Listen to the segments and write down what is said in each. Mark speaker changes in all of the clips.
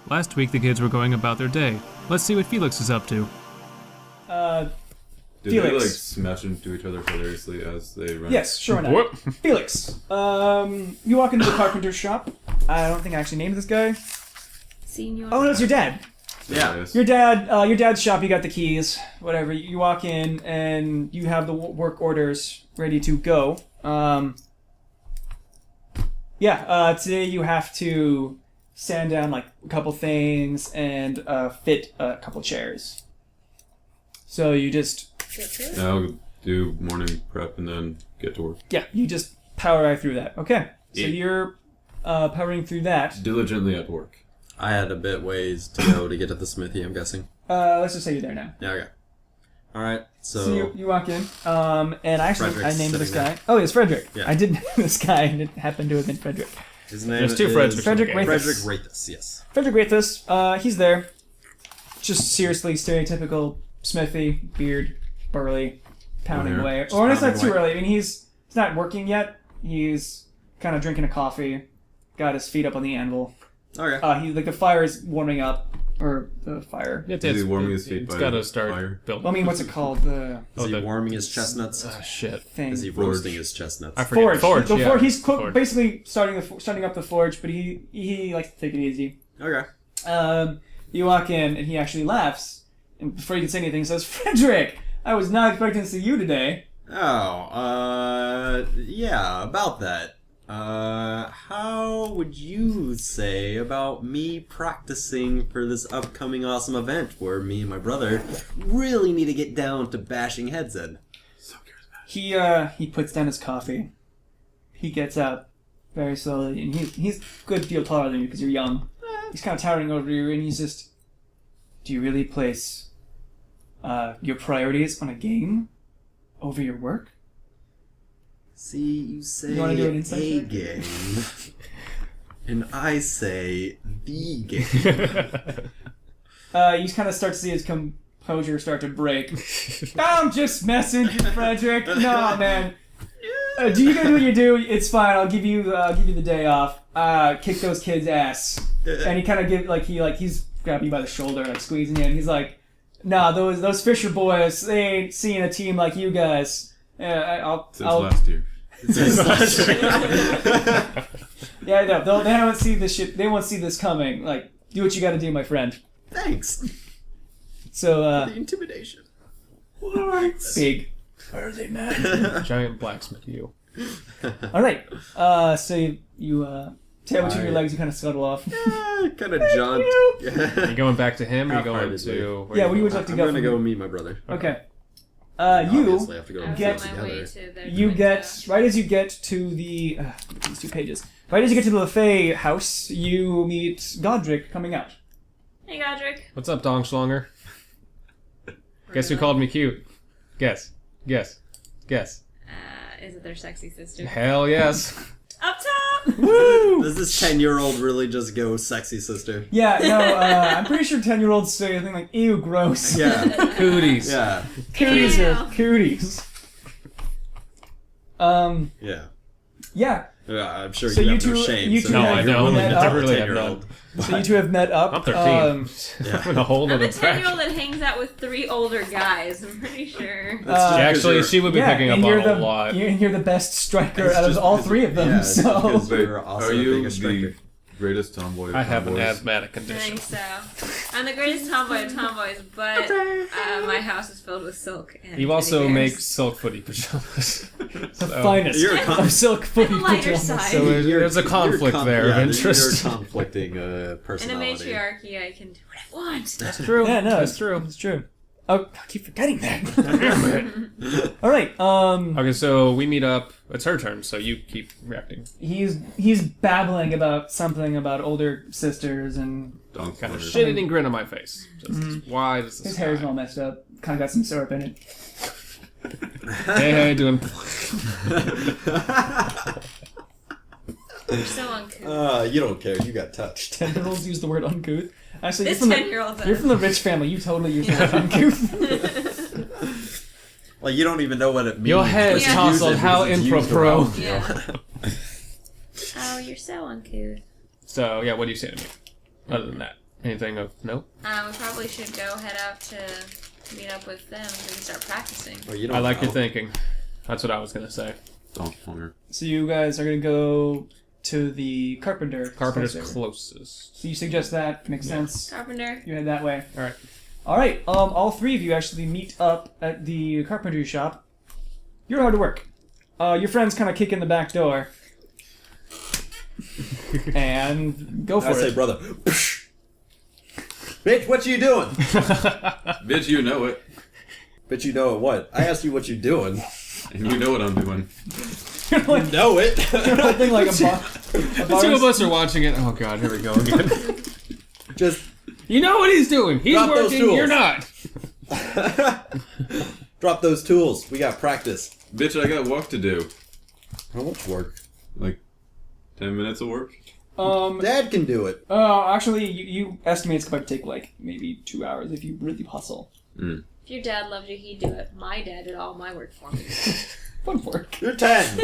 Speaker 1: Last week the kids were going about their day. Let's see what Felix is up to.
Speaker 2: Do
Speaker 3: Felix.
Speaker 2: they like smash into each other hilariously as they run?
Speaker 3: Yes, sure enough.
Speaker 1: Whoop.
Speaker 3: Felix, you walk into the carpenter's shop. I don't think I actually named this guy.
Speaker 4: Senior.
Speaker 3: Oh, no, it's your dad.
Speaker 2: Yeah. Yes.
Speaker 3: Your dad's shop. You got the keys. Whatever. You walk in and you have the work orders ready to go. Today you have to sand down like a couple things and fit a couple chairs. So you just
Speaker 2: I'll do morning prep and then get to work.
Speaker 3: you just power right through that. Okay. So you're powering through that.
Speaker 2: Diligently at work.
Speaker 5: I had a bit ways to go to get to the smithy, I'm guessing.
Speaker 3: Let's just say you're there now.
Speaker 5: Yeah, okay. Alright,
Speaker 3: So you walk in, and actually I
Speaker 5: Frederick's
Speaker 3: named this
Speaker 5: sitting
Speaker 3: guy. Oh, it's Frederick.
Speaker 5: Yeah.
Speaker 3: I did name this guy, and it happened to have been Frederick.
Speaker 5: His name
Speaker 1: There's two
Speaker 5: is
Speaker 1: Fredericks.
Speaker 3: Frederick
Speaker 1: Okay.
Speaker 3: Rathus.
Speaker 5: Frederick Rathus, yes.
Speaker 3: Frederick Rathus, he's there. Just seriously stereotypical smithy, beard, burly, pounding
Speaker 2: here.
Speaker 3: away.
Speaker 5: Just
Speaker 3: Or it's not
Speaker 5: pounding
Speaker 3: too
Speaker 5: away.
Speaker 3: early. I mean, he's not working yet. He's kind of drinking a coffee, got his feet up on the anvil.
Speaker 5: Okay.
Speaker 3: He the fire is warming up, or the fire.
Speaker 1: It's
Speaker 2: Is he warming his feet
Speaker 1: It's
Speaker 2: by
Speaker 1: got to
Speaker 2: the
Speaker 1: start
Speaker 2: fire?
Speaker 1: building.
Speaker 3: Well, I mean, what's it called? The
Speaker 5: Is he
Speaker 1: the-
Speaker 5: warming his chestnuts?
Speaker 1: Shit.
Speaker 3: thing.
Speaker 5: Is he roasting his chestnuts?
Speaker 1: I forget.
Speaker 3: Forge.
Speaker 1: Yeah.
Speaker 3: He's
Speaker 1: Forge.
Speaker 3: basically starting up the forge, but he likes to take it easy.
Speaker 5: Okay.
Speaker 3: You walk in, and he actually laughs, and before you can say anything, he says, "Frederick, I was not expecting to see you today."
Speaker 5: Oh, yeah, about that. How would you say about me practicing for this upcoming awesome event where me and my brother really need to get down to bashing heads in?
Speaker 2: So charismatic.
Speaker 3: He puts down his coffee. He gets up very slowly, and he's a good deal taller than you because you're young. He's kind of towering over you, and he's just, do you really place your priorities on a game over your work?
Speaker 5: See, you say
Speaker 3: You wanna do an insight
Speaker 5: a
Speaker 3: check?
Speaker 5: game, and I say the game.
Speaker 3: You kind of start to see his composure start to break. I'm just messing with you, Frederick. No, man. Do you gotta do what you do? It's fine. I'll give you the day off. Kick those kids' ass. And he kind of he's grabbing you by the shoulder, like squeezing you, and he's like, "Nah, those Fisher boys, they ain't seeing a team like you guys."
Speaker 2: Since last year.
Speaker 3: Yeah, no, they haven't seen this shit. They won't see this coming. Like, do what you got to do, my friend.
Speaker 5: Thanks.
Speaker 3: So,
Speaker 5: The intimidation.
Speaker 3: big. Where are they, man?
Speaker 1: Giant blacksmith you.
Speaker 3: All right. So you tail between your legs, you kind of scuttle off.
Speaker 5: Kind of jaunt.
Speaker 1: Are you going back to him or are you going
Speaker 5: Half-heartedly.
Speaker 1: to...
Speaker 3: Yeah, where you would like to
Speaker 5: I'm
Speaker 3: go?
Speaker 5: gonna
Speaker 3: from
Speaker 5: go
Speaker 3: here?
Speaker 5: meet my brother.
Speaker 3: Okay.
Speaker 5: Obviously, I have to go
Speaker 3: get-
Speaker 4: on my way
Speaker 5: together.
Speaker 4: to their
Speaker 3: You
Speaker 4: twin
Speaker 3: get
Speaker 4: town.
Speaker 3: right as you get to the these 2 pages. Right as you get to the LaFay house, you meet Godric coming out.
Speaker 4: Hey, Godric.
Speaker 1: What's up, Dongschlonger? Guess who called me cute? Guess. Guess. Guess.
Speaker 4: Is it their sexy sister?
Speaker 1: Hell yes.
Speaker 4: Up top!
Speaker 3: Woo!
Speaker 5: Does this 10-year-old really just go sexy sister?
Speaker 3: Yeah, no, I'm pretty sure 10-year-olds say something like, ew, gross.
Speaker 5: Yeah.
Speaker 1: Cooties.
Speaker 5: Yeah.
Speaker 3: Cooties
Speaker 4: Ew.
Speaker 3: are cooties.
Speaker 5: Yeah.
Speaker 3: Yeah.
Speaker 5: I'm sure
Speaker 3: So
Speaker 5: you
Speaker 3: you
Speaker 5: have no
Speaker 3: two-
Speaker 5: shame.
Speaker 3: you
Speaker 5: so
Speaker 3: two
Speaker 1: No,
Speaker 3: have
Speaker 1: I
Speaker 5: you're
Speaker 1: don't.
Speaker 5: willing to
Speaker 3: I
Speaker 5: tell a
Speaker 1: really have
Speaker 5: 10-year-old.
Speaker 3: So you two have met up.
Speaker 1: I'm 13. I'm in a whole
Speaker 4: I'm
Speaker 1: other
Speaker 4: a 10-year-old that hangs out with 3 older guys, I'm pretty sure.
Speaker 1: Actually, she would be picking up
Speaker 3: and
Speaker 1: on
Speaker 3: you're
Speaker 1: a
Speaker 3: the,
Speaker 1: lot.
Speaker 3: You're the best striker
Speaker 5: It's
Speaker 3: out of
Speaker 5: just
Speaker 3: all
Speaker 5: because-
Speaker 3: 3 of them,
Speaker 5: yeah, it's just
Speaker 3: so...
Speaker 5: because-
Speaker 2: Wait,
Speaker 5: You're also
Speaker 2: are you
Speaker 5: being a striker.
Speaker 2: the greatest tomboy of
Speaker 1: I have an
Speaker 2: tomboys?
Speaker 1: asthmatic
Speaker 4: I
Speaker 1: condition.
Speaker 4: think so. I'm the greatest tomboy of tomboys, but my house is filled with silk. And
Speaker 1: You also
Speaker 4: teddy
Speaker 1: make
Speaker 4: bears.
Speaker 1: silk footy pajamas.
Speaker 3: The finest
Speaker 5: You're a
Speaker 3: of silk footy
Speaker 4: lighter
Speaker 3: pajamas.
Speaker 4: side.
Speaker 1: So there's a conflict there of
Speaker 5: You're
Speaker 1: interest.
Speaker 5: a conflicting
Speaker 4: In a
Speaker 5: personality.
Speaker 4: matriarchy, I can do what I want.
Speaker 1: That's true.
Speaker 3: Yeah, no,
Speaker 1: that's true.
Speaker 3: It's true. Oh, I keep forgetting that. All right.
Speaker 1: Okay, so we meet up. It's her turn, so you keep reacting.
Speaker 3: He's babbling about something about older sisters, and
Speaker 2: Don't
Speaker 1: Kind of
Speaker 2: flirt.
Speaker 1: shit-eating grin on my face. Just, why does this
Speaker 3: his hair's
Speaker 1: guy-
Speaker 3: all messed up. Kind of got some syrup in it.
Speaker 1: Hey, doing...
Speaker 4: You're so uncouth.
Speaker 5: You don't care. You got touched.
Speaker 3: 10-year-olds use the word uncouth. Actually,
Speaker 4: This
Speaker 3: you're from
Speaker 4: 10-year-old
Speaker 3: you're from the rich family. You totally use the word uncouth.
Speaker 5: Like, you don't even know what it means.
Speaker 1: Your hair is
Speaker 5: but you
Speaker 1: tousled,
Speaker 5: use it
Speaker 1: how
Speaker 5: because it's used
Speaker 1: impro-pro.
Speaker 5: around you.
Speaker 4: Yeah. Oh, you're so uncouth.
Speaker 1: So, yeah, what do you say to me? Other than that. Anything of note?
Speaker 4: We probably should go head out to meet up with them so we can start practicing.
Speaker 5: Well, you don't
Speaker 1: I like
Speaker 5: know.
Speaker 1: your thinking. That's what I was gonna say.
Speaker 2: Don't hunger.
Speaker 3: So you guys are gonna go to the carpenter.
Speaker 1: Carpenter's
Speaker 3: closer.
Speaker 1: closest.
Speaker 3: So you suggest that makes sense.
Speaker 4: Carpenter.
Speaker 3: You head that way.
Speaker 1: All right.
Speaker 3: All right. All three of you actually meet up at the carpentry shop. You're hard to work. Your friends kind of kick in the back door. And go for
Speaker 5: I say,
Speaker 3: it.
Speaker 5: brother. Bitch, what you doing?
Speaker 2: Bitch, you know it.
Speaker 5: Bitch, you know what? I asked you what you doing.
Speaker 2: And you know what I'm doing.
Speaker 3: You're like,
Speaker 5: Know it.
Speaker 3: you're holding like a bar.
Speaker 1: The two of us are watching it. Oh god, here we go again.
Speaker 5: Just
Speaker 1: You know what he's doing. He's
Speaker 5: Drop those
Speaker 1: working.
Speaker 5: tools.
Speaker 1: You're not.
Speaker 5: drop those tools. We got practice.
Speaker 2: Bitch, I got work to do.
Speaker 5: How much work?
Speaker 2: Like 10 minutes of work?
Speaker 5: Dad can do it.
Speaker 3: Actually, you estimate it's going to take like maybe 2 hours if you really hustle.
Speaker 2: Mm.
Speaker 4: If your dad loved you, he'd do it. My dad did all my work for me.
Speaker 3: Fun work.
Speaker 5: You're 10.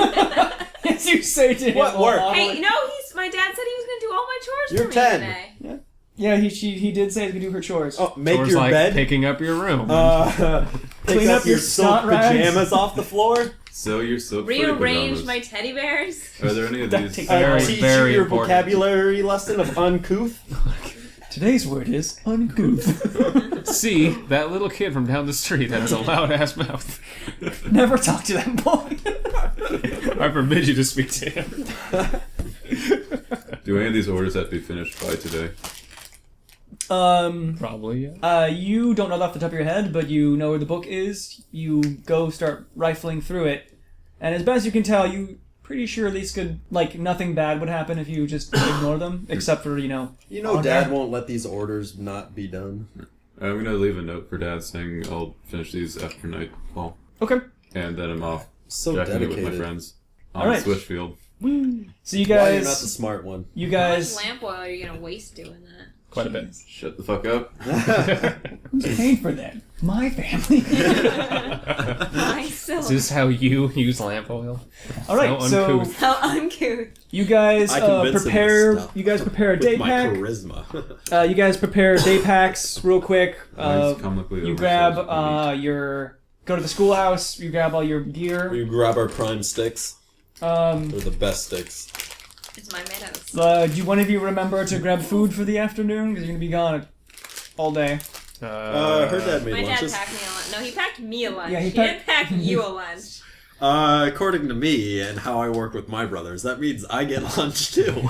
Speaker 3: As you say to him.
Speaker 5: What work?
Speaker 4: Hey, you know, my dad said he was going to do all my chores
Speaker 5: You're
Speaker 4: for me
Speaker 5: 10.
Speaker 4: today.
Speaker 3: Yeah, he did say he could do her chores.
Speaker 5: Oh, make
Speaker 1: Chores
Speaker 5: your
Speaker 1: like
Speaker 5: bed.
Speaker 1: picking up your room.
Speaker 5: Pick
Speaker 3: Clean up your
Speaker 5: silk
Speaker 3: snot rags.
Speaker 5: pajamas off the floor.
Speaker 2: Sew your silk
Speaker 4: Rearrange
Speaker 2: pajamas.
Speaker 4: my teddy bears.
Speaker 2: Are there any of
Speaker 3: That
Speaker 2: these?
Speaker 3: takes-
Speaker 1: Very,
Speaker 5: Teach
Speaker 1: very
Speaker 5: you your
Speaker 1: important.
Speaker 5: vocabulary lesson of uncouth.
Speaker 3: Today's word is uncouth.
Speaker 1: See, that little kid from down the street has a loud ass mouth.
Speaker 3: Never talk to that boy.
Speaker 1: I forbid you to speak to him.
Speaker 2: Do any of these orders have to be finished by today?
Speaker 1: Probably, yeah.
Speaker 3: You don't know that off the top of your head, but you know where the book is. You go start rifling through it, and as best you can tell, you pretty sure at least could nothing bad would happen if you just ignore them, except for
Speaker 5: You know,
Speaker 3: Oh,
Speaker 5: Dad
Speaker 3: Dad.
Speaker 5: won't let these orders not be done.
Speaker 2: I'm gonna leave a note for Dad saying I'll finish these after nightfall.
Speaker 3: Okay.
Speaker 2: And then I'm off
Speaker 5: So
Speaker 2: jacking it with
Speaker 5: dedicated.
Speaker 2: my friends on
Speaker 3: Alright.
Speaker 2: Switchfield.
Speaker 3: So you
Speaker 5: Why you're not the
Speaker 3: guys,
Speaker 5: smart one?
Speaker 3: you
Speaker 4: How
Speaker 3: guys,
Speaker 4: much lamp oil are you going to waste doing that?
Speaker 1: Quite a bit.
Speaker 2: Shut the fuck up.
Speaker 3: who's paying for that? My family.
Speaker 4: Myself.
Speaker 1: Is this how you use lamp oil?
Speaker 3: All right,
Speaker 1: So
Speaker 3: so
Speaker 1: uncouth.
Speaker 4: How uncouth.
Speaker 3: you guys
Speaker 5: I convinced him to
Speaker 3: prepare.
Speaker 5: stop.
Speaker 3: You guys prepare a
Speaker 5: With
Speaker 3: day
Speaker 5: my
Speaker 3: pack.
Speaker 5: charisma.
Speaker 3: You guys prepare day packs real quick.
Speaker 2: Mine's comically
Speaker 3: You
Speaker 2: oversized
Speaker 3: grab
Speaker 2: for me.
Speaker 3: your go to the schoolhouse. You grab all your gear.
Speaker 5: we grab our prime sticks. They're the best sticks.
Speaker 4: It's my meadows.
Speaker 3: Do one of you remember to grab food for the afternoon? Because you're gonna be gone all day.
Speaker 5: Her dad made
Speaker 4: My dad
Speaker 5: lunches.
Speaker 4: packed me a lunch. No, he packed me a lunch.
Speaker 3: Yeah, he
Speaker 4: he didn't pack you a lunch.
Speaker 5: According to me and how I work with my brothers, that means I get lunch too.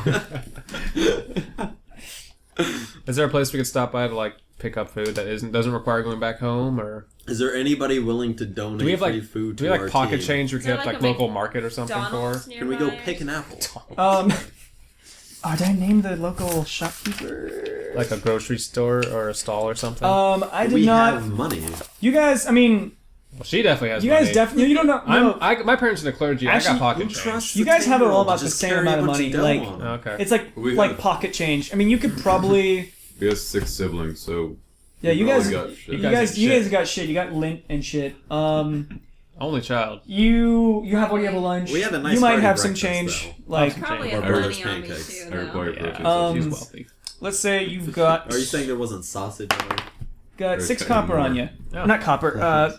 Speaker 1: Is there a place we could stop by to pick up food that doesn't require going back home, or
Speaker 5: Is there anybody willing to donate
Speaker 1: do we have
Speaker 5: free food
Speaker 1: do
Speaker 5: to
Speaker 1: we
Speaker 5: our
Speaker 1: have pocket
Speaker 5: team?
Speaker 1: change we
Speaker 4: Is there
Speaker 1: could have
Speaker 4: a
Speaker 1: local market or something
Speaker 4: McDonald's
Speaker 1: for?
Speaker 4: nearby?
Speaker 5: Can we go pick an apple?
Speaker 3: Did I name the local shopkeeper?
Speaker 1: Like a grocery store or a stall or something?
Speaker 3: I did
Speaker 5: we
Speaker 3: not.
Speaker 5: have money.
Speaker 3: You guys, I mean,
Speaker 1: Well, she definitely has
Speaker 3: you guys
Speaker 1: money.
Speaker 3: definitely. You don't know. No,
Speaker 1: My parents are in the clergy. I
Speaker 3: Actually,
Speaker 1: got pocket
Speaker 5: Who
Speaker 1: change.
Speaker 5: trusts
Speaker 3: You
Speaker 5: the
Speaker 3: guys have it all
Speaker 5: 10-year-old
Speaker 3: about
Speaker 5: to
Speaker 3: the
Speaker 5: just
Speaker 3: same
Speaker 5: carry a
Speaker 3: amount of
Speaker 5: bunch
Speaker 3: money,
Speaker 5: dough
Speaker 3: like-
Speaker 5: on 'em?
Speaker 1: Okay.
Speaker 3: it's like
Speaker 2: We
Speaker 3: like
Speaker 2: have-
Speaker 3: pocket change. I mean, you could probably.
Speaker 2: We have 6 siblings, so
Speaker 3: Yeah, you
Speaker 2: probably
Speaker 3: guys.
Speaker 2: got shit.
Speaker 3: You
Speaker 1: guys
Speaker 3: guys.
Speaker 1: got
Speaker 3: You
Speaker 1: shit.
Speaker 3: guys got shit. You got lint and shit.
Speaker 1: Only child.
Speaker 3: You have what do you have a lunch?
Speaker 5: We have a nice
Speaker 3: You might
Speaker 5: hearty
Speaker 3: have some
Speaker 5: breakfast,
Speaker 3: change.
Speaker 5: though.
Speaker 3: Like,
Speaker 4: Probably
Speaker 1: Or
Speaker 4: have
Speaker 5: brother's
Speaker 4: money on me
Speaker 5: pancakes.
Speaker 4: too,
Speaker 2: I require
Speaker 4: though.
Speaker 2: protein.
Speaker 3: Um,
Speaker 1: She's wealthy.
Speaker 3: let's say you've got.
Speaker 5: Are you saying there wasn't sausage on it?
Speaker 3: Got
Speaker 2: Or
Speaker 3: 6
Speaker 2: okay,
Speaker 3: copper on
Speaker 2: more.
Speaker 3: you?
Speaker 1: Yeah.
Speaker 3: Not copper.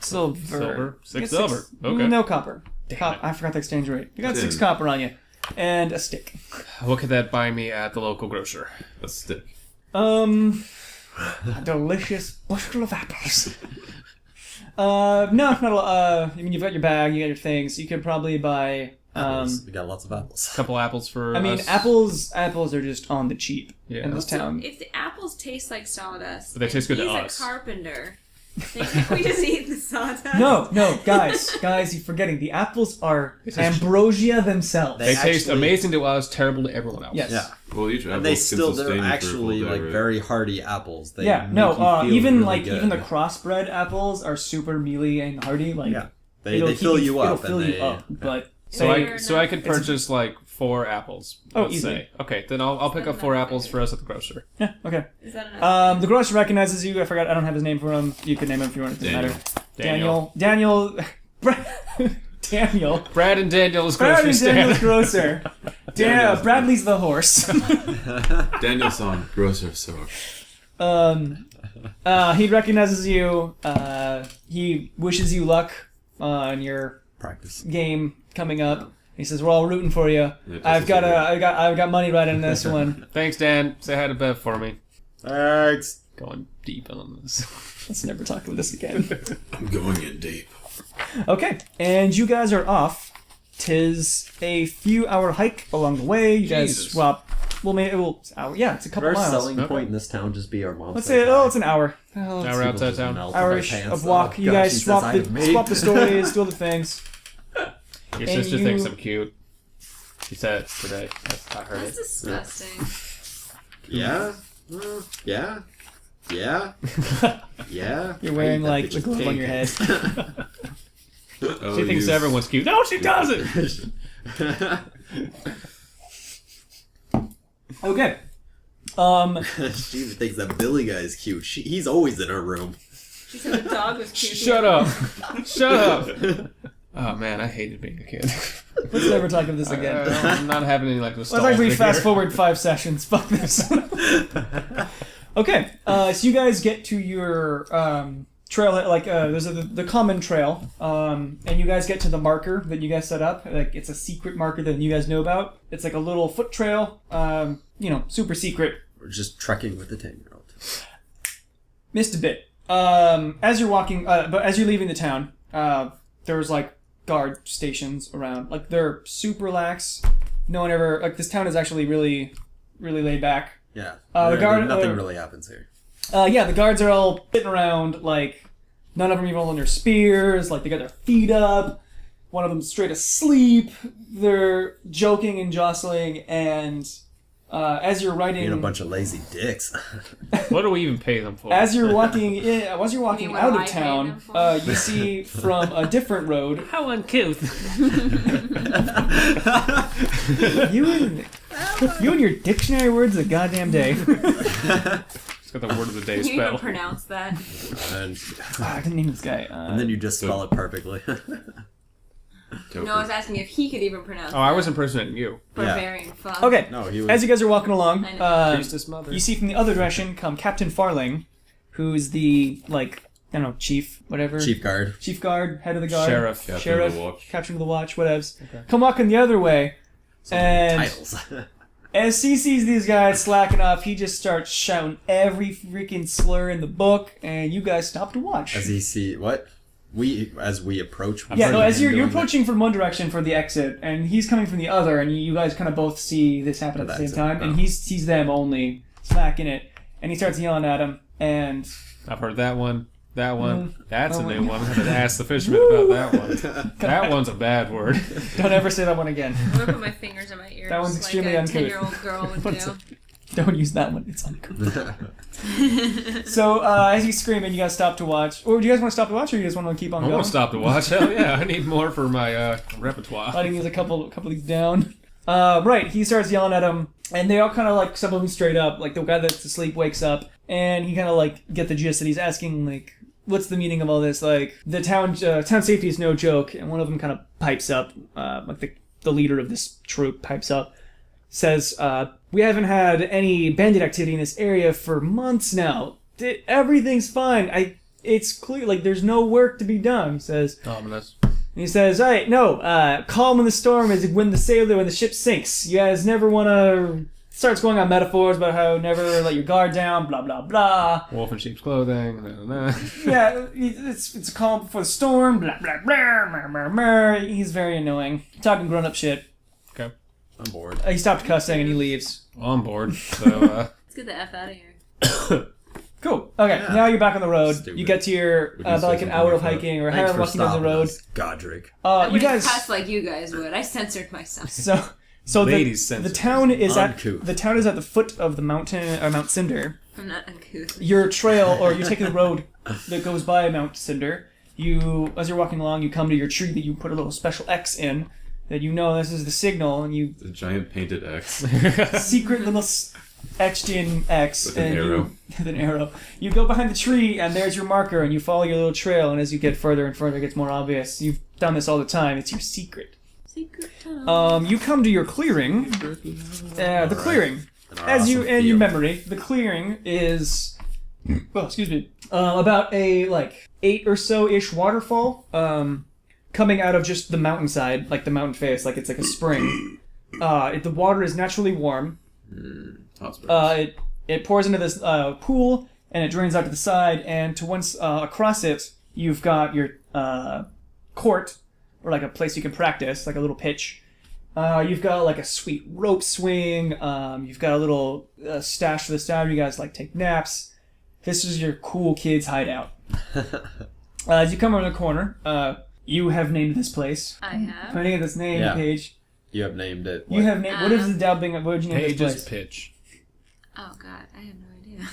Speaker 3: Silver.
Speaker 1: Silver?
Speaker 3: You got
Speaker 1: 6 silver. Okay.
Speaker 3: No copper.
Speaker 1: Damn it.
Speaker 3: I forgot the exchange rate. You got 6
Speaker 2: Tin.
Speaker 3: copper on you, and a stick.
Speaker 1: What could that buy me at the local grocer?
Speaker 2: A stick.
Speaker 3: A delicious bushel of apples. No, not a lot. I mean, you've got your bag, you got your things. You could probably buy.
Speaker 5: Apples. We got lots of apples.
Speaker 1: A couple apples for
Speaker 3: I mean,
Speaker 1: us.
Speaker 3: apples are just on the cheap
Speaker 1: Yeah.
Speaker 3: in this
Speaker 4: Also,
Speaker 3: town.
Speaker 4: if the apples taste like sawdust,
Speaker 1: But they taste good to
Speaker 4: he's
Speaker 1: us.
Speaker 4: a carpenter, then can't we just eat the sawdust?
Speaker 3: No, guys, you're forgetting. The apples are ambrosia themselves.
Speaker 1: They taste
Speaker 5: actually-
Speaker 1: amazing to us, terrible to everyone else.
Speaker 3: Yes.
Speaker 5: Yeah.
Speaker 2: Well, each apple
Speaker 5: And they
Speaker 2: can
Speaker 5: still,
Speaker 2: sustain
Speaker 5: they're
Speaker 2: you for a
Speaker 5: actually
Speaker 2: full day,
Speaker 5: like
Speaker 2: right?
Speaker 5: very hardy apples. They
Speaker 3: Yeah,
Speaker 5: make
Speaker 3: no,
Speaker 5: you feel
Speaker 3: even
Speaker 5: really
Speaker 3: like
Speaker 5: good.
Speaker 3: even the crossbred apples are super mealy and hardy. Like,
Speaker 5: Yeah. They
Speaker 3: it'll
Speaker 5: fill
Speaker 3: keep
Speaker 5: you up.
Speaker 3: It'll fill
Speaker 5: and
Speaker 3: you
Speaker 5: they,
Speaker 3: up, but
Speaker 1: So
Speaker 4: Fair
Speaker 1: I could
Speaker 3: enough.
Speaker 1: purchase 4 apples.
Speaker 3: Oh,
Speaker 1: let's
Speaker 3: easily.
Speaker 1: say. Okay, then I'll pick up 4 apples for us at the grocer.
Speaker 3: yeah, okay.
Speaker 4: Is that enough?
Speaker 3: The grocer recognizes you. I forgot. I don't have his name for him. You could name him if you want. It doesn't
Speaker 2: Daniel.
Speaker 3: matter. Daniel. Daniel.
Speaker 1: Brad and Daniel's
Speaker 3: Brad
Speaker 1: grocery
Speaker 3: and
Speaker 1: stand.
Speaker 3: Daniel's grocer. Bradley's the horse.
Speaker 2: Danielson, grocer store.
Speaker 3: He recognizes you. He wishes you luck on your
Speaker 5: Practice.
Speaker 3: game coming up. He says, "We're all rooting for you.
Speaker 2: Yeah,
Speaker 3: I've got money right in this one."
Speaker 1: Thanks, Dan. Say hi to Bev for me.
Speaker 5: Thanks.
Speaker 1: Going deep on this.
Speaker 3: Let's never talk about this again.
Speaker 2: I'm going in deep.
Speaker 3: Okay, and you guys are off. 'Tis a few hour hike along the way. You guys
Speaker 1: Jesus.
Speaker 3: swap. Well, maybe it's a couple
Speaker 5: Our
Speaker 3: miles.
Speaker 5: selling
Speaker 1: Okay.
Speaker 5: point in this town just be our mom.
Speaker 3: Let's say, it's an hour.
Speaker 1: Hour outside town.
Speaker 3: Hour-ish of walk. You guys swap the stories, do other things.
Speaker 1: Your
Speaker 3: And
Speaker 1: sister
Speaker 3: you-
Speaker 1: thinks I'm cute. She said it today. I heard
Speaker 4: That's
Speaker 1: it.
Speaker 4: disgusting.
Speaker 5: Yeah. Yeah. Yeah. Yeah.
Speaker 3: You're wearing
Speaker 5: I
Speaker 3: like
Speaker 5: hate
Speaker 3: the
Speaker 5: that
Speaker 3: glove
Speaker 5: bitch
Speaker 3: on your head.
Speaker 2: Oh,
Speaker 1: She thinks
Speaker 2: you-
Speaker 1: everyone's cute. No, she doesn't!
Speaker 3: Okay.
Speaker 5: She even thinks that Billy guy is cute. He's always in her room.
Speaker 4: She said the dog was cute.
Speaker 1: Shut up. Shut up. Oh, man, I hated being a kid.
Speaker 3: Let's never talk about this again.
Speaker 1: I'm not having any, like,
Speaker 3: Let's
Speaker 1: nostalgia
Speaker 3: actually fast
Speaker 1: here.
Speaker 3: forward 5 sessions. Fuck this. Okay, so you guys get to your trail. Like, there's the common trail, and you guys get to the marker that you guys set up. Like, it's a secret marker that you guys know about. It's like a little foot trail. Super secret.
Speaker 5: We're just trekking with the 10-year-old.
Speaker 3: Missed a bit. As you're walking, but as you're leaving the town, there's like guard stations around. Like, they're super lax. No one ever this town is actually really, really laid back.
Speaker 5: Yeah.
Speaker 3: The guard-
Speaker 5: nothing really happens here.
Speaker 3: The guards are all sitting around. Like, none of them even holding their spears. Like, they got their feet up. One of them straight asleep. They're joking and jostling, and as you're riding,
Speaker 5: Being a bunch of lazy dicks.
Speaker 1: What do we even pay them for?
Speaker 3: as you're walking
Speaker 4: what
Speaker 3: out
Speaker 4: I
Speaker 3: of
Speaker 4: paid
Speaker 3: town,
Speaker 4: them for?
Speaker 3: you see from a different road.
Speaker 1: How uncouth.
Speaker 3: You and your dictionary words a goddamn day.
Speaker 1: It's got the word of the day
Speaker 4: Can you even
Speaker 1: spell.
Speaker 4: pronounce that?
Speaker 5: and,
Speaker 3: I didn't name this guy.
Speaker 5: and then you just spell it perfectly.
Speaker 4: No, I was asking if he could even pronounce
Speaker 1: Oh, I was impersonating you.
Speaker 4: Barbarian fuck.
Speaker 3: Okay.
Speaker 5: No, he was.
Speaker 3: As you guys are walking along,
Speaker 4: I know.
Speaker 1: Priestess mother.
Speaker 3: you see from the other direction come Captain Farling, who's the chief, whatever.
Speaker 5: Chief guard.
Speaker 3: Chief guard, head of the guard.
Speaker 1: Sheriff.
Speaker 2: Captain of the watch.
Speaker 3: Captain of the watch, whatevs. Come walking the other way, and
Speaker 5: Titles.
Speaker 3: as he sees these guys slacking off, he just starts shouting every freaking slur in the book, and you guys stop to watch.
Speaker 5: As he see what? As we approach.
Speaker 3: Yeah, no, as you're
Speaker 5: doing
Speaker 3: approaching from one direction for the exit, and he's coming from the other, and you guys kind of both see this happen at the
Speaker 5: For
Speaker 3: same
Speaker 5: the
Speaker 3: time,
Speaker 5: exit,
Speaker 3: and
Speaker 5: oh.
Speaker 3: he sees them only slacking it, and he starts yelling at him, and
Speaker 1: I've heard that one. That one. That's a
Speaker 3: Oh
Speaker 1: new
Speaker 3: my
Speaker 1: one. I had to ask the fisherman about that one. That one's a bad word.
Speaker 3: don't ever say that one again.
Speaker 4: I'm gonna put my fingers in my ears
Speaker 3: That one's
Speaker 4: like
Speaker 3: extremely
Speaker 4: a
Speaker 3: uncouth.
Speaker 4: 10-year-old girl would
Speaker 3: What's
Speaker 4: do.
Speaker 3: Don't use that one, it's uncouth. So, as he's screaming, you guys stop to watch. Or do you guys want to stop to watch, or you guys want to keep on
Speaker 1: I
Speaker 3: going?
Speaker 1: won't stop to watch. Hell yeah, I need more for my repertoire.
Speaker 3: Letting these a couple of these down. Right, he starts yelling at him, and they all kind of some of them straight up. Like, the guy that's asleep wakes up, and he kind of get the gist that he's asking, what's the meaning of all this? Like, the town safety is no joke, and one of them kind of pipes up, the leader of this troop pipes up, says, we haven't had any bandit activity in this area for months now. Everything's fine. It's clear, there's no work to be done, he says.
Speaker 1: Ominous.
Speaker 3: And he says, all right, no, calm in the storm is when the ship sinks. You guys never want to... Starts going on metaphors about how never let your guard down, blah, blah, blah.
Speaker 1: Wolf in sheep's clothing. Nah.
Speaker 3: Yeah, it's a calm before the storm, blah, blah, blah, murr, murr, murr. He's very annoying. Talking grown-up shit.
Speaker 1: Okay.
Speaker 5: I'm bored.
Speaker 3: He stopped cussing and he leaves.
Speaker 1: Well, I'm bored. So,
Speaker 4: Let's get the F out of here.
Speaker 3: Cool. Okay,
Speaker 5: Yeah.
Speaker 3: now you're back on the road.
Speaker 5: Stupid.
Speaker 3: You get to your,
Speaker 2: We can
Speaker 3: about
Speaker 2: say
Speaker 3: an
Speaker 2: something
Speaker 3: hour of
Speaker 2: like that.
Speaker 3: hiking, or
Speaker 5: Thanks
Speaker 3: however
Speaker 5: for
Speaker 3: walking down the
Speaker 5: stopping
Speaker 3: road.
Speaker 5: us, Godric.
Speaker 4: I
Speaker 3: You
Speaker 4: wouldn't
Speaker 3: guys...
Speaker 4: cuss like you guys would. I censored myself.
Speaker 3: So
Speaker 1: Ladies'
Speaker 3: the
Speaker 1: senses.
Speaker 3: town is
Speaker 5: Uncouth.
Speaker 3: at the foot of the mountain, or Mount Cinder.
Speaker 4: I'm not uncouth.
Speaker 3: Your trail, or you're taking the road that goes by Mount Cinder. As you're walking along, you come to your tree that you put a little special X in, that you know this is the signal, and you
Speaker 2: The giant painted X.
Speaker 3: secret little etched in X
Speaker 2: With an
Speaker 3: and
Speaker 2: arrow.
Speaker 3: with an arrow. You go behind the tree, and there's your marker, and you follow your little trail. And as you get further and further, it gets more obvious. You've done this all the time. It's your secret.
Speaker 4: Secret tunnel.
Speaker 3: You come to your clearing. The clearing. As you in your memory, the clearing is, well, excuse me, about a 8 or so ish waterfall, coming out of just the mountainside, like the mountain face, like it's like a spring. The water is naturally warm. It pours into this pool and it drains out to the side, and to once across it, you've got your court, or like a place you can practice, like a little pitch. You've got like a sweet rope swing. You've got a little stash for this time. You guys like take naps. This is your cool kids hideout. As you come around the corner, you have named this place.
Speaker 4: I have.
Speaker 3: Pointing at this name page.
Speaker 5: You have named it.
Speaker 3: You have named. What is the dabbing? What did you name this place?
Speaker 1: Page's pitch.
Speaker 4: Oh God, I have no idea.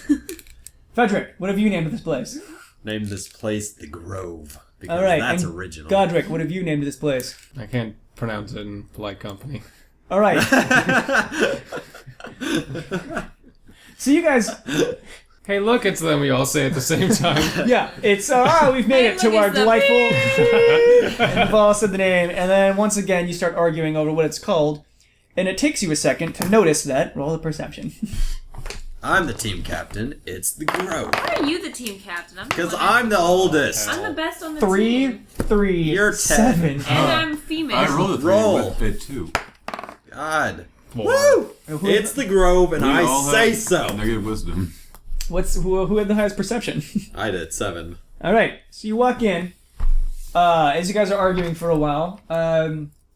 Speaker 3: Frederick, what have you named this place?
Speaker 5: Named this place the Grove. Because
Speaker 3: All right,
Speaker 5: that's
Speaker 3: and
Speaker 5: original.
Speaker 3: Godric, what have you named this place?
Speaker 1: I can't pronounce it in polite company.
Speaker 3: All right. So you guys,
Speaker 1: Hey, look, it's them. We all say at the same time.
Speaker 3: yeah, it's we've made it to
Speaker 4: Look,
Speaker 3: our
Speaker 4: it's the
Speaker 3: delightful.
Speaker 4: bear.
Speaker 3: And you've all said the name, and then once again you start arguing over what it's called, and it takes you a second to notice that. Roll the perception.
Speaker 5: I'm the team captain. It's the Grove.
Speaker 4: Why are you the team captain?
Speaker 5: Because I'm the oldest.
Speaker 4: I'm the best on the
Speaker 3: 3,
Speaker 4: team.
Speaker 3: 3,
Speaker 5: You're
Speaker 3: 7.
Speaker 4: And I'm female.
Speaker 2: I rolled a 3
Speaker 5: Roll.
Speaker 2: with it too.
Speaker 5: God.
Speaker 1: 4.
Speaker 5: Woo! It's the Grove, and
Speaker 2: We
Speaker 5: I
Speaker 2: all
Speaker 5: say
Speaker 2: have
Speaker 5: so.
Speaker 2: Negative wisdom.
Speaker 3: Who had the highest perception?
Speaker 5: I did 7.
Speaker 3: All right, so you walk in. As you guys are arguing for a while,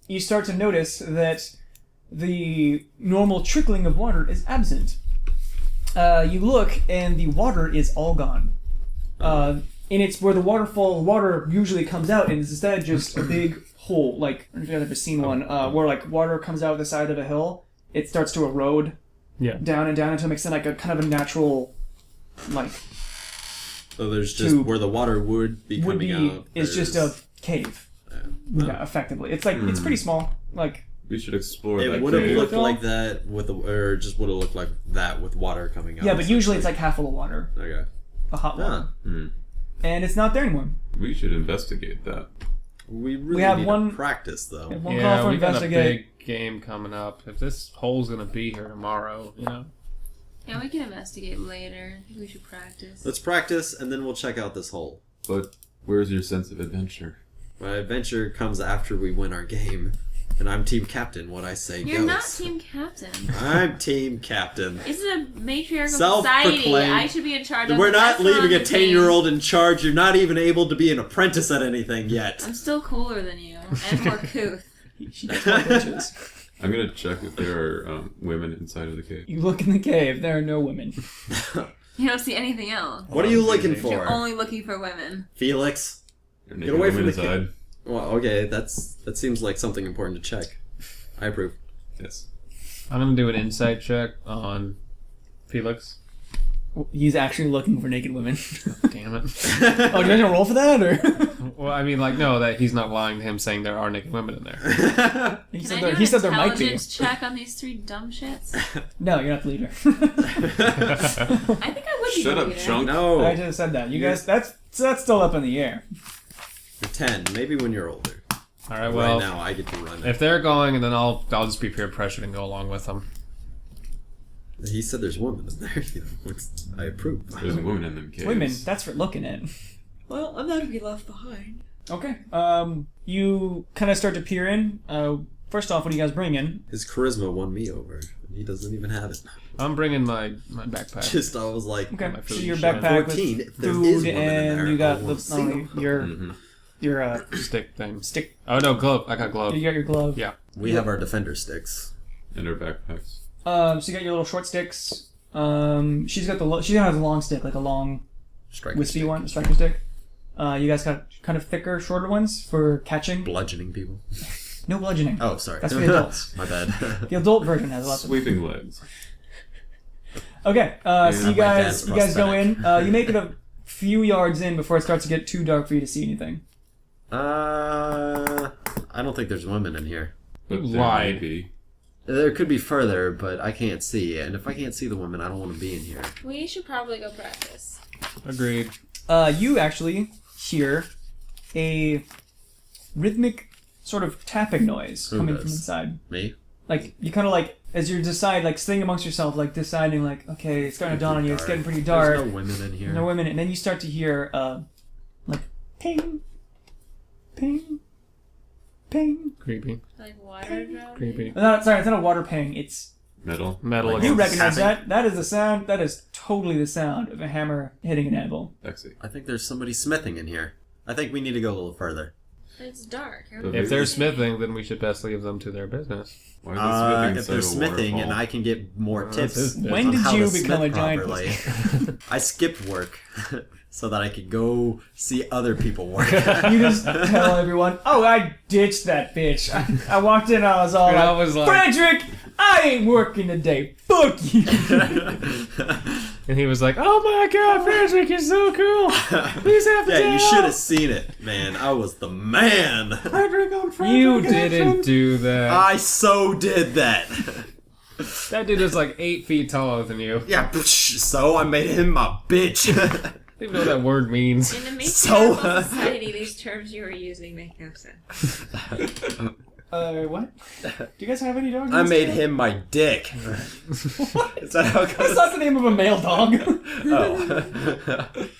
Speaker 3: you start to notice that the normal trickling of water is absent. You look, and the water is all gone. And it's where the water usually comes out, and it's instead just a big hole. Like, I don't know if you've ever seen one, where like water comes out of the side of a hill. It starts to erode down and down until it makes it like a kind of a natural, like.
Speaker 5: So there's just where the water would be coming out.
Speaker 3: It's just a cave. Yeah, effectively. It's like it's pretty small. Like.
Speaker 2: We should explore that.
Speaker 5: It would have
Speaker 2: cave.
Speaker 5: looked like that with the, or just would have looked like that with water coming out.
Speaker 3: Yeah, but usually it's like half full of water.
Speaker 5: Okay.
Speaker 3: A hot water.
Speaker 2: Hmm.
Speaker 3: And it's not there anymore.
Speaker 2: We should investigate that.
Speaker 5: We really
Speaker 3: have
Speaker 5: need
Speaker 3: one-
Speaker 5: to practice though.
Speaker 3: We have one call
Speaker 1: Yeah,
Speaker 3: for
Speaker 1: we got a
Speaker 3: investigate.
Speaker 1: big game coming up. If this hole's gonna be here tomorrow, you know.
Speaker 4: Yeah, we can investigate later. I think we should practice.
Speaker 5: Let's practice, and then we'll check out this hole.
Speaker 2: But where's your sense of adventure?
Speaker 5: My adventure comes after we win our game, and I'm team captain. What I say
Speaker 4: You're
Speaker 5: goes.
Speaker 4: not team captain.
Speaker 5: I'm team captain.
Speaker 4: This is a matriarchal society.
Speaker 5: Self-proclaimed.
Speaker 4: I should be in charge of
Speaker 5: We're
Speaker 4: the
Speaker 5: not
Speaker 4: best one
Speaker 5: leaving
Speaker 4: on
Speaker 5: a
Speaker 4: the team.
Speaker 5: 10-year-old in charge. You're not even able to be an apprentice at anything yet.
Speaker 4: I'm still cooler than you, and more couth.
Speaker 3: She gets more bitches.
Speaker 2: I'm gonna check if there are women inside of the cave.
Speaker 3: You look in the cave, there are no women.
Speaker 4: You don't see anything else.
Speaker 5: What are you looking
Speaker 4: You're
Speaker 5: for?
Speaker 4: only looking for women.
Speaker 5: Felix?
Speaker 2: There are
Speaker 5: Get
Speaker 2: naked
Speaker 5: away from
Speaker 2: women
Speaker 5: the
Speaker 2: inside.
Speaker 5: Well, okay, that seems like something important to check. I approve.
Speaker 2: Yes.
Speaker 1: I'm gonna do an insight check on Felix.
Speaker 3: He's actually looking for naked women.
Speaker 1: Damn it.
Speaker 3: Oh, do you guys gonna roll for that, or?
Speaker 1: Well, I mean, like, no, that he's not lying to him saying there are naked women in there.
Speaker 3: He
Speaker 4: Can
Speaker 3: said
Speaker 4: I
Speaker 3: there,
Speaker 4: do
Speaker 3: he
Speaker 4: an
Speaker 3: said there might be.
Speaker 4: intelligence check on these 3 dumb shits?
Speaker 3: No, you're not the leader.
Speaker 4: I think I would be
Speaker 2: Shut
Speaker 4: the
Speaker 2: up,
Speaker 4: leader.
Speaker 2: chunk.
Speaker 5: No.
Speaker 3: I just said that. You guys, that's still up in the air.
Speaker 5: You're 10, maybe when you're older.
Speaker 1: All right, well,
Speaker 5: right now, I get to run.
Speaker 1: if they're going, and then I'll just be peer pressured and go along with them.
Speaker 5: He said there's women in there. You know, I approve.
Speaker 2: There's a woman in them caves.
Speaker 3: Women, that's for looking at.
Speaker 4: Well, I'm not gonna be left behind.
Speaker 3: Okay. You kind of start to peer in. First off, what do you guys bring in?
Speaker 5: His charisma won me over. He doesn't even have it.
Speaker 1: I'm bringing my backpack.
Speaker 5: Just, I was like,
Speaker 3: Okay.
Speaker 1: My
Speaker 3: So
Speaker 1: food
Speaker 3: your
Speaker 1: and shit.
Speaker 3: backpack
Speaker 5: 14,
Speaker 3: with
Speaker 5: if there is
Speaker 3: food,
Speaker 5: women in
Speaker 3: and
Speaker 5: there,
Speaker 3: you
Speaker 5: I
Speaker 3: got
Speaker 5: wanna
Speaker 3: the
Speaker 5: see them.
Speaker 3: your
Speaker 1: Stick thing.
Speaker 3: stick.
Speaker 1: Oh no, glove. I got glove.
Speaker 3: You got your glove.
Speaker 1: Yeah.
Speaker 5: We have our defender sticks.
Speaker 2: And her backpacks.
Speaker 3: So you got your little short sticks. She has a long stick, like a long
Speaker 5: Striker
Speaker 3: wispy
Speaker 5: stick.
Speaker 3: one, striker stick. You guys got kind of thicker, shorter ones for catching.
Speaker 5: Bludgeoning people.
Speaker 3: No bludgeoning.
Speaker 5: Oh, sorry.
Speaker 3: That's for the adults.
Speaker 5: My bad.
Speaker 3: The adult version has lots of.
Speaker 2: Sweeping legs.
Speaker 3: Okay, so
Speaker 5: Yeah,
Speaker 3: you
Speaker 5: my
Speaker 3: guys
Speaker 5: dad's
Speaker 3: go in. You make it a few yards in before it starts to get too dark for you to see anything.
Speaker 5: I don't think there's women in here.
Speaker 2: But
Speaker 1: You
Speaker 2: there may
Speaker 1: lied.
Speaker 2: be.
Speaker 5: There could be further, but I can't see. And if I can't see the women, I don't want to be in here.
Speaker 4: We should probably go practice.
Speaker 1: Agreed.
Speaker 3: You actually hear a rhythmic sort of tapping noise
Speaker 5: Who
Speaker 3: coming
Speaker 5: does?
Speaker 3: from inside.
Speaker 5: Me?
Speaker 3: Like, you kind of like, as you decide, like, sitting amongst yourself, like, deciding, like, okay, it's starting to dawn on you, it's getting pretty dark.
Speaker 5: There's no women in here.
Speaker 3: No women, and then you start to hear, like, ping, ping, ping.
Speaker 1: Creepy.
Speaker 4: Like water dropping.
Speaker 1: Creepy.
Speaker 3: No, sorry, it's not a water ping, it's...
Speaker 2: Metal.
Speaker 1: Metal
Speaker 5: Like,
Speaker 3: You
Speaker 1: against...
Speaker 3: recognize
Speaker 5: tapping.
Speaker 3: that? That is the sound, that is totally the sound of a hammer hitting an anvil.
Speaker 2: Sexy.
Speaker 5: I think there's somebody smithing in here. I think we need to go a little further.
Speaker 4: It's dark.
Speaker 1: If they're smithing, then we should best leave them to their business.
Speaker 2: Why is it smithing
Speaker 5: If
Speaker 2: instead
Speaker 5: they're
Speaker 2: of a
Speaker 5: smithing and
Speaker 2: waterfall?
Speaker 5: I can get more
Speaker 1: Well,
Speaker 5: tips
Speaker 1: that's his
Speaker 3: When
Speaker 5: on
Speaker 3: did
Speaker 5: how
Speaker 3: you
Speaker 5: to
Speaker 3: become a
Speaker 5: smith
Speaker 3: giant
Speaker 5: properly. I skipped work so that I could go see other people work.
Speaker 3: You just tell everyone, oh, I ditched that bitch. I walked in, I was all
Speaker 1: And I
Speaker 3: like,
Speaker 1: was like-
Speaker 3: Frederick, I ain't working today. Fuck you.
Speaker 1: And he was like, "Oh my God, Frederick, you're so cool. Please have the
Speaker 5: Yeah,
Speaker 1: day
Speaker 5: you should have
Speaker 1: off."
Speaker 5: seen it, man. I was the man.
Speaker 3: Frederick on Frederick.
Speaker 1: You didn't do that.
Speaker 5: I so did that.
Speaker 1: That dude is like 8 feet taller than you.
Speaker 5: Yeah, so I made him my bitch.
Speaker 1: I don't even know what that word means.
Speaker 4: In the
Speaker 5: So-
Speaker 4: matriarchal society, these terms you were using make no sense.
Speaker 3: What? Do you guys have any dogs?
Speaker 5: I made him my dick. Is that how it
Speaker 3: That's
Speaker 5: goes?
Speaker 3: not the name of a male dog.
Speaker 5: Oh.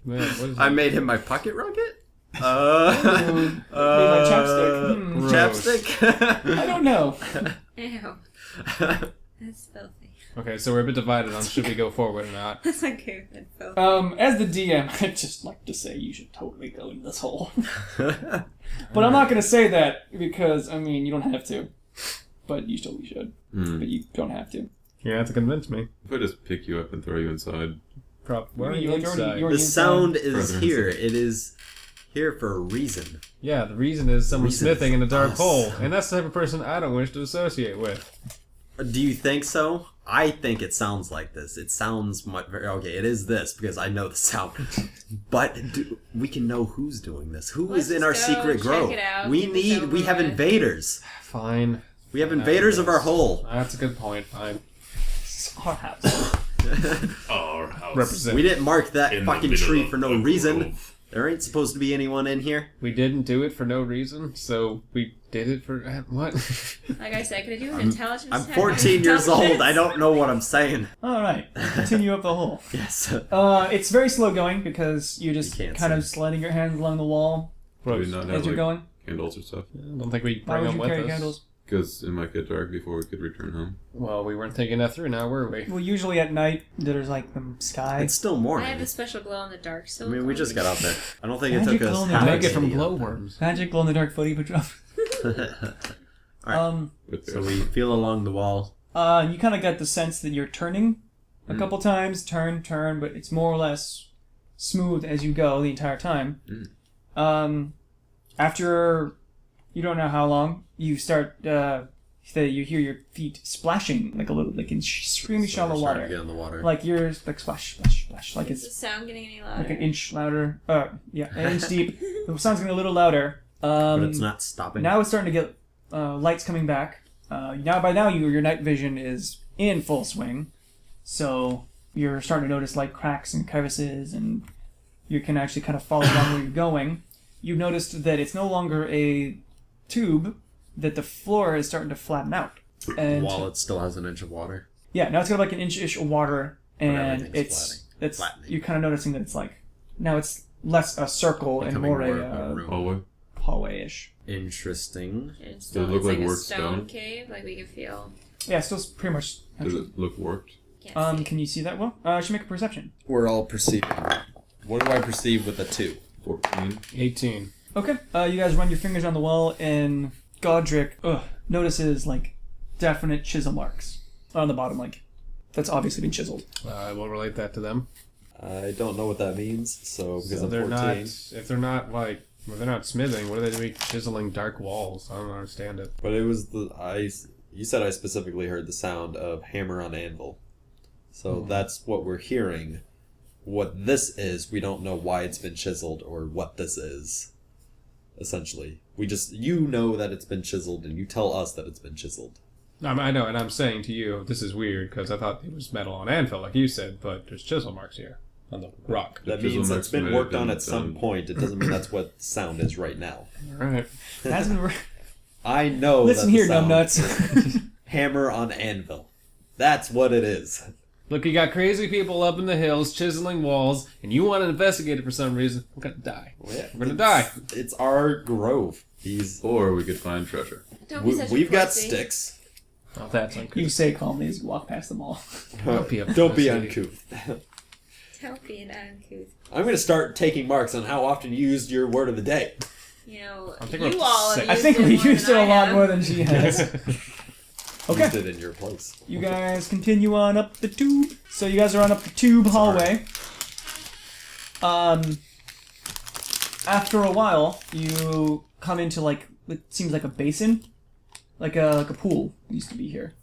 Speaker 1: Man, what is
Speaker 5: I
Speaker 1: that?
Speaker 5: made him my pocket rocket?
Speaker 3: Made my chapstick.
Speaker 1: Gross.
Speaker 5: Chapstick?
Speaker 3: I don't know.
Speaker 4: Ew. That's filthy.
Speaker 1: Okay, so we're a bit divided on should we go forward or not.
Speaker 4: That's okay. That's filthy.
Speaker 3: As the DM, I'd just like to say you should totally go in this hole. But I'm not going to say that because, I mean, you don't have to. But you totally should. But you don't have to.
Speaker 1: You're gonna have to convince me.
Speaker 2: If I just pick you up and throw you inside,
Speaker 1: Where are
Speaker 3: You
Speaker 1: you
Speaker 3: already-
Speaker 1: inside?
Speaker 3: you already-
Speaker 5: The sound is
Speaker 2: Further
Speaker 5: here. It is here for a reason.
Speaker 1: Yeah, the reason is someone
Speaker 5: Reason
Speaker 1: smithing
Speaker 5: is
Speaker 1: in a dark
Speaker 5: us.
Speaker 1: hole, and that's the type of person I don't wish to associate with.
Speaker 5: Do you think so? I think it sounds like this. It sounds much. Okay, it is this because I know the sound. But we can know who's doing this. Who
Speaker 4: Let's
Speaker 5: is in our
Speaker 4: just go
Speaker 5: secret
Speaker 4: check
Speaker 5: grove?
Speaker 4: it out,
Speaker 5: We
Speaker 4: get this
Speaker 5: need.
Speaker 4: over
Speaker 5: We have
Speaker 4: with.
Speaker 5: invaders.
Speaker 1: Fine.
Speaker 5: We have invaders of our hole.
Speaker 1: That's a good point. Fine.
Speaker 3: It's our house.
Speaker 2: our house.
Speaker 1: Represent.
Speaker 5: We didn't mark that
Speaker 2: In the
Speaker 5: fucking
Speaker 2: middle
Speaker 5: tree
Speaker 2: of
Speaker 5: for no
Speaker 2: the
Speaker 5: reason.
Speaker 2: grove.
Speaker 5: There ain't supposed to be anyone in here.
Speaker 1: We didn't do it for no reason, so we did it for what?
Speaker 4: Like I said, could I do an intelligence
Speaker 5: I'm
Speaker 4: check?
Speaker 5: 14 years old.
Speaker 4: Intelligence?
Speaker 5: I don't know what I'm saying.
Speaker 3: Alright, continue up the hole.
Speaker 5: Yes.
Speaker 3: It's very slow going because you're just
Speaker 5: You can't
Speaker 3: kind of
Speaker 5: see.
Speaker 3: sliding your hands along the wall
Speaker 2: Do we
Speaker 1: Gross.
Speaker 2: not
Speaker 3: as
Speaker 2: have
Speaker 3: you're
Speaker 2: like
Speaker 3: going.
Speaker 2: candles or stuff?
Speaker 1: I don't think we
Speaker 3: Why
Speaker 1: bring
Speaker 3: would
Speaker 1: them
Speaker 3: you
Speaker 1: with
Speaker 3: carry
Speaker 1: us.
Speaker 3: candles?
Speaker 2: Because it might get dark before we could return home.
Speaker 1: Well, we weren't thinking that through now, were we?
Speaker 3: Well, usually at night there's like the sky.
Speaker 5: It's still
Speaker 4: I
Speaker 5: morning.
Speaker 4: have a special glow in the dark
Speaker 5: I
Speaker 4: silicone.
Speaker 5: mean, we just got out there. I don't think it
Speaker 3: Magic
Speaker 5: took us
Speaker 3: glow in the
Speaker 5: half
Speaker 3: dark.
Speaker 5: a
Speaker 1: Make it from
Speaker 5: day.
Speaker 1: glowworms.
Speaker 3: Magic glow in the dark footy patrol.
Speaker 5: Alright.
Speaker 2: With
Speaker 5: So we feel along the wall.
Speaker 3: You kind of got the sense that you're turning a couple times, turn, but it's more or less smooth as you go the entire time. After you don't know how long, you start. You hear your feet splashing like a little, like in extremely
Speaker 5: So
Speaker 3: shallow
Speaker 5: we're starting to
Speaker 3: water.
Speaker 5: get in the water.
Speaker 3: Like you're like splash, splash, splash. Like
Speaker 4: Is the
Speaker 3: it's
Speaker 4: sound getting any
Speaker 3: like
Speaker 4: louder?
Speaker 3: an inch louder. Yeah, an inch deep. The sound's getting a little louder.
Speaker 5: But it's not stopping.
Speaker 3: Now it's starting to get lights coming back. By now your night vision is in full swing, so you're starting to notice like cracks and crevices, and you can actually kind of follow along where you're going. You've noticed that it's no longer a tube; that the floor is starting to flatten out, and
Speaker 5: While it still has an inch of water.
Speaker 3: yeah, now it's got like an inch-ish of water, and
Speaker 5: everything's
Speaker 3: it's
Speaker 5: flattening.
Speaker 3: you're kind of noticing that it's like now it's less a circle and
Speaker 5: Becoming
Speaker 3: more
Speaker 5: more of
Speaker 3: a
Speaker 5: a room.
Speaker 2: hallway.
Speaker 3: hallway-ish.
Speaker 5: Interesting.
Speaker 4: It's
Speaker 2: Does it look
Speaker 4: it's
Speaker 2: like
Speaker 4: a
Speaker 2: worked
Speaker 4: stone
Speaker 2: stone?
Speaker 4: cave. Like we can feel.
Speaker 3: Yeah, still pretty much.
Speaker 2: Does it look warped?
Speaker 4: Can't see.
Speaker 3: Can you see that well? I should make a perception.
Speaker 5: We're all perceiving. What do I perceive with a 2?
Speaker 2: 14.
Speaker 1: 18.
Speaker 3: Okay. You guys run your fingers on the wall, and Godric notices like definite chisel marks on the bottom, like that's obviously been chiseled.
Speaker 1: I will relate that to them.
Speaker 5: I don't know what that means, so because
Speaker 1: So
Speaker 5: I'm
Speaker 1: they're
Speaker 5: 14.
Speaker 1: not. If they're not like, well, they're not smithing. What are they doing? Chiseling dark walls. I don't understand it.
Speaker 6: But it was you said I specifically heard the sound of hammer on anvil. So that's what we're hearing. What this is, we don't know why it's been chiseled or what this is. Essentially. You know that it's been chiseled and you tell us that it's been chiseled.
Speaker 1: I know, and I'm saying to you, this is weird because I thought it was metal on anvil, like you said, but there's chisel marks here on the rock.
Speaker 6: That
Speaker 2: chisel
Speaker 6: means
Speaker 2: marks
Speaker 6: it's been
Speaker 2: may have
Speaker 6: worked on
Speaker 2: been
Speaker 6: at some
Speaker 2: done.
Speaker 6: point. It doesn't mean that's what the sound is right now.
Speaker 1: All right.
Speaker 3: That's been
Speaker 6: I know.
Speaker 3: Listen
Speaker 6: that the
Speaker 3: here,
Speaker 6: sound
Speaker 3: numbnuts.
Speaker 6: is hammer on anvil. That's what it is.
Speaker 1: Look, you got crazy people up in the hills chiseling walls, and you want to investigate it for some reason. We're gonna die.
Speaker 6: Well, yeah,
Speaker 1: We're gonna die.
Speaker 6: It's our grove.
Speaker 2: Or we could find treasure.
Speaker 4: Don't be such a
Speaker 6: We've got
Speaker 4: pussy.
Speaker 6: sticks.
Speaker 1: Oh, that's uncouth.
Speaker 3: You say calmly as you walk past them all.
Speaker 1: Don't be a
Speaker 6: Don't be
Speaker 1: pussy.
Speaker 6: uncouth.
Speaker 4: Don't be an uncouth.
Speaker 6: I'm going to start taking marks on how often you used your word of the day.
Speaker 4: You know,
Speaker 1: I think we're
Speaker 4: you all
Speaker 1: sick.
Speaker 4: have
Speaker 3: I think we
Speaker 4: more
Speaker 3: used it
Speaker 4: than
Speaker 3: a
Speaker 4: I
Speaker 3: lot
Speaker 4: have.
Speaker 3: more than she has. Okay.
Speaker 6: Used it in your place.
Speaker 3: You guys continue on up the tube. So you guys are on up the tube hallway. After a while, you come into like it seems like a basin, like a pool used to be here.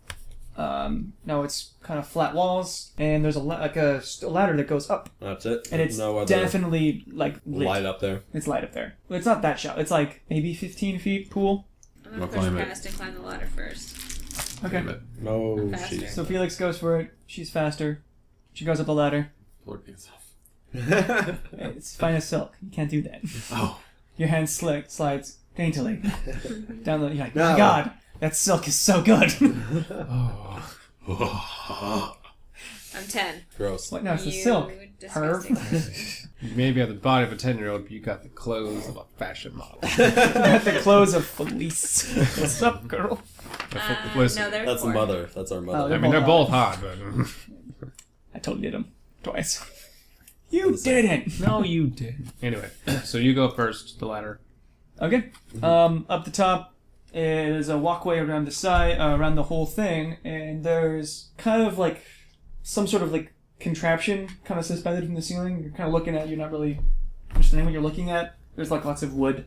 Speaker 3: Now it's kind of flat walls, and there's a ladder that goes up,
Speaker 6: That's it.
Speaker 3: and it's
Speaker 6: no other
Speaker 3: definitely like lit.
Speaker 6: light up there.
Speaker 3: It's light up there. Well, it's not that shallow. It's like maybe 15 feet pool.
Speaker 4: I'm gonna
Speaker 2: I'll
Speaker 4: push
Speaker 2: climb it.
Speaker 4: past and climb the ladder first.
Speaker 3: Okay.
Speaker 2: Damn it.
Speaker 6: No,
Speaker 4: Faster.
Speaker 6: she's.
Speaker 3: So Felix goes for it. She's faster. She goes up the ladder.
Speaker 2: Lord pants off.
Speaker 3: It's fine as silk. You can't do that.
Speaker 2: Oh.
Speaker 3: Your hand slides daintily down the. You're like,
Speaker 6: No.
Speaker 3: my God, that silk is so good.
Speaker 4: I'm 10.
Speaker 6: Gross.
Speaker 3: What? No, it's the
Speaker 4: You
Speaker 3: silk.
Speaker 4: disgusting.
Speaker 3: Perv.
Speaker 1: You maybe have the body of a 10-year-old, but you got the clothes of a fashion model.
Speaker 3: Got the clothes of Felice. What's up, girl?
Speaker 1: Listen,
Speaker 4: No, there's
Speaker 6: That's the
Speaker 4: 4.
Speaker 6: mother. That's our mother.
Speaker 3: Oh,
Speaker 1: I mean, they're both hot, but...
Speaker 3: I totally did them twice. You didn't.
Speaker 1: No, you did. Anyway, so you go first, the ladder.
Speaker 3: Okay. Up the top is a walkway around the side, around the whole thing, and there's kind of like some sort of like contraption kind of suspended from the ceiling. You're kind of looking at it, you're not really understanding what you're looking at. There's like lots of wood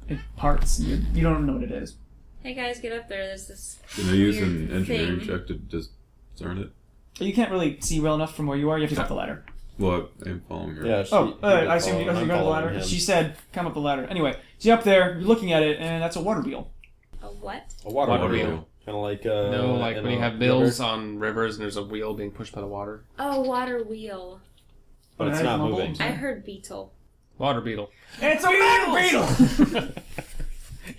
Speaker 3: and parts. And you don't know what it is.
Speaker 4: Hey guys, get up there. There's this.
Speaker 2: Can I use an
Speaker 4: weird
Speaker 2: engineering
Speaker 4: thing.
Speaker 2: check to discern it?
Speaker 3: But you can't really see well enough from where you are. You have to go up the ladder.
Speaker 2: Well, I'm following her.
Speaker 6: Yeah. She,
Speaker 3: Oh, I assume
Speaker 6: you
Speaker 3: you're going up the ladder. She said, "Come up the ladder." Anyway, so you're up there. You're looking at it, and that's a water wheel.
Speaker 4: A what?
Speaker 6: A water,
Speaker 1: Water
Speaker 6: wheel.
Speaker 1: wheel.
Speaker 6: Kind of like
Speaker 1: No, like
Speaker 6: in
Speaker 1: when you
Speaker 6: a
Speaker 1: have mills
Speaker 6: river.
Speaker 1: on rivers and there's a wheel being pushed by the water.
Speaker 4: Oh, water wheel.
Speaker 6: But it's
Speaker 3: I
Speaker 6: not
Speaker 3: mumbled.
Speaker 6: moving.
Speaker 4: I heard beetle.
Speaker 1: Water beetle.
Speaker 3: It's a water beetle.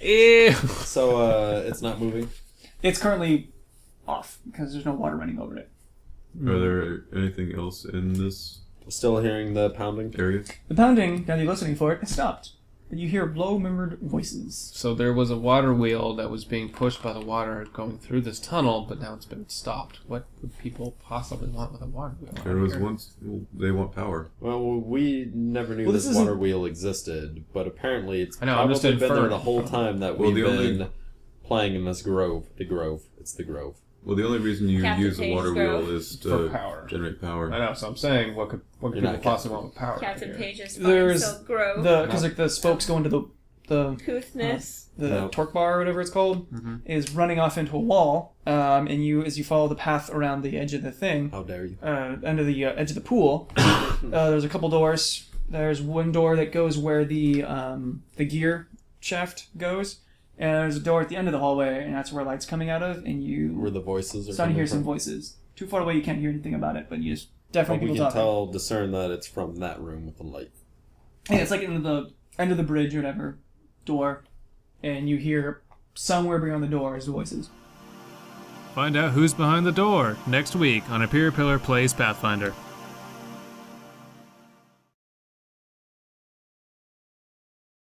Speaker 1: Ew.
Speaker 6: So it's not moving.
Speaker 3: It's currently off because there's no water running over it.
Speaker 2: Are there anything else in this
Speaker 6: Still hearing the pounding.
Speaker 2: area?
Speaker 3: The pounding, now that you're listening for it, has stopped. But you hear low-murmured voices.
Speaker 1: So there was a water wheel that was being pushed by the water going through this tunnel, but now it's been stopped. What would people possibly want with a water wheel?
Speaker 2: There was once. Well, they want power.
Speaker 6: Well, we never knew
Speaker 3: Well,
Speaker 6: this
Speaker 3: this
Speaker 6: water
Speaker 3: isn't-
Speaker 6: wheel existed, but apparently it's
Speaker 1: I know, I'm
Speaker 6: probably
Speaker 1: just
Speaker 6: been there
Speaker 1: inferring.
Speaker 6: the whole time that
Speaker 2: Well,
Speaker 6: we've
Speaker 2: the only-
Speaker 6: been playing in this grove. The grove. It's the grove.
Speaker 2: Well, the only reason you
Speaker 4: Captain
Speaker 2: use a water
Speaker 4: Page's
Speaker 2: wheel
Speaker 4: grove.
Speaker 2: is
Speaker 1: For
Speaker 2: to
Speaker 1: power.
Speaker 2: generate power.
Speaker 1: I know, so I'm saying, what could
Speaker 6: You're
Speaker 1: people
Speaker 6: not
Speaker 1: possibly want with power?
Speaker 4: Captain
Speaker 1: here?
Speaker 4: Page's
Speaker 3: There's
Speaker 4: Silk Grove.
Speaker 3: Because like the spokes go into the
Speaker 4: Couthness.
Speaker 6: No.
Speaker 3: torque bar or whatever it's called is running off into a wall, and you as you follow the path around the edge of the thing,
Speaker 6: How dare you?
Speaker 3: end of the edge of the pool, there's a couple doors. There's one door that goes where the gear shaft goes, and there's a door at the end of the hallway, and that's where light's coming out of, and you
Speaker 6: Where the voices are
Speaker 3: starting to
Speaker 6: coming
Speaker 3: hear some
Speaker 6: from?
Speaker 3: voices. Too far away, you can't hear anything about it, but you just
Speaker 6: But
Speaker 3: definitely
Speaker 6: we
Speaker 3: people
Speaker 6: can
Speaker 3: talking.
Speaker 6: discern that it's from that room with the light.
Speaker 3: Yeah, it's like in the end of the bridge or whatever door, and you hear somewhere beyond the door is voices.
Speaker 7: Find out who's behind the door next week on Apeiropillar Plays Pathfinder.